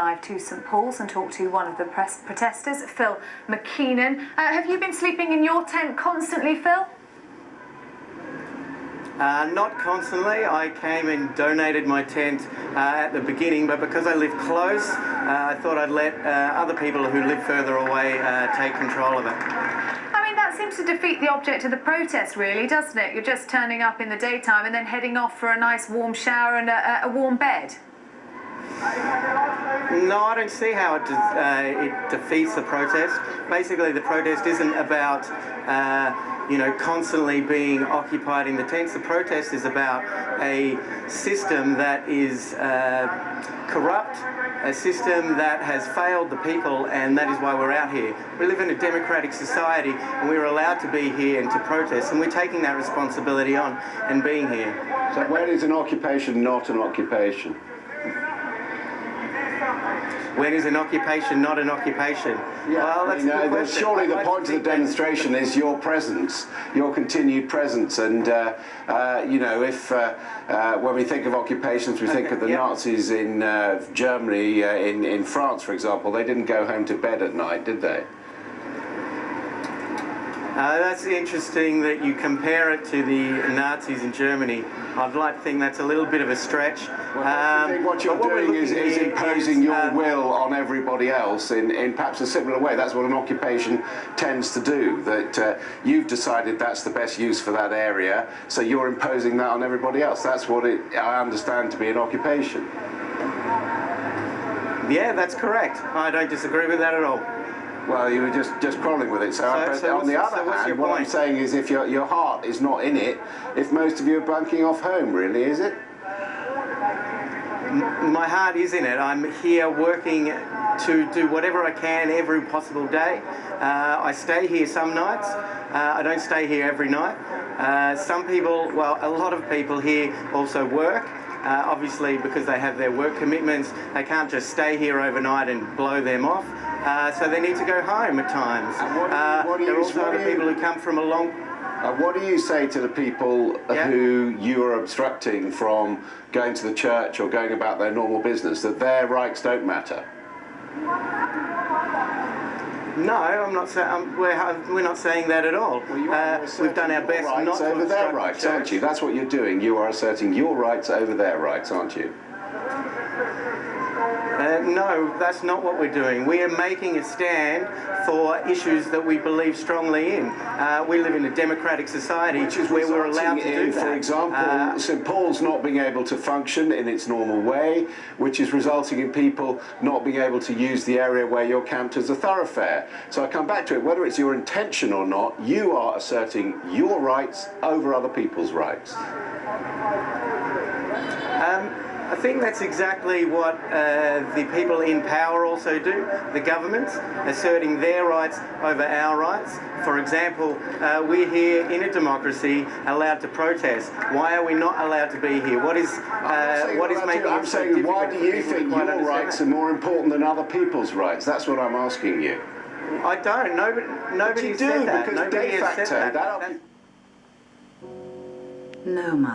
Live to St Paul's and talk to one of the protesters, Phil McKeenan. Have you been sleeping in your tent constantly, Phil? Not constantly. I came and donated my tent at the beginning, but because I live close, I thought I'd let other people who live further away take control of it. I mean, that seems to defeat the object of the protest, really, doesn't it? You're just turning up in the daytime and then heading off for a nice warm shower and a warm bed. No, I don't see how it defeats the protest. Basically, the protest isn't about, constantly being occupied in the tents. The protest is about a system that is corrupt, a system that has failed the people, and that is why we're out here. We live in a democratic society, and we're allowed to be here and to protest, and we're taking that responsibility on and being here. So when is an occupation not an occupation? When is an occupation not an occupation? Yeah, well, that's a good question. Surely the point of the demonstration is your presence, your continued presence, and if when we think of occupations, we think of the Nazis in Germany, in France, for example. They didn't go home to bed at night, did they? That's interesting that you compare it to the Nazis in Germany. I'd like to think that's a little bit of a stretch. Well, I think what you're doing is imposing your will on everybody else in perhaps a similar way. That's what an occupation tends to do, that you've decided that's the best use for that area, so you're imposing that on everybody else. That's what I understand to be an occupation. Yeah, that's correct. I don't disagree with that at all. Well, you were just quarrelling with it. So on the other hand, what I'm saying is, if your heart is not in it, if most of you are bunking off home, really, is it? My heart is in it. I'm here working to do whatever I can every possible day. I stay here some nights. I don't stay here every night. Some people, well, a lot of people here also work. Obviously, because they have their work commitments, they can't just stay here overnight and blow them off. So they need to go home at times. There are also other people who come from a long... what do you say to the people who you are obstructing from going to the church or going about their normal business, that their rights don't matter? No, I'm not saying we're not saying that at all. Well, we've done our best not to over their rights, aren't you? That's what you're doing. You are asserting your rights over their rights, aren't you? No, that's not what we're doing. We are making a stand for issues that we believe strongly in. We live in a democratic society where we're allowed to do that. For example, St Paul's not being able to function in its normal way, which is resulting in people not being able to use the area where you're camped as a thoroughfare. So I come back to it, whether it's your intention or not, you are asserting your rights over other people's rights. I think that's exactly what the people in power also do, the governments, asserting their rights over our rights. For example, we're here in a democracy, allowed to protest. Why are we not allowed to be here? What is making it so difficult? Why do you think your rights are more important than other people's rights? That's what I'm asking you. I don't. Nobody said that. Because de facto, that. No,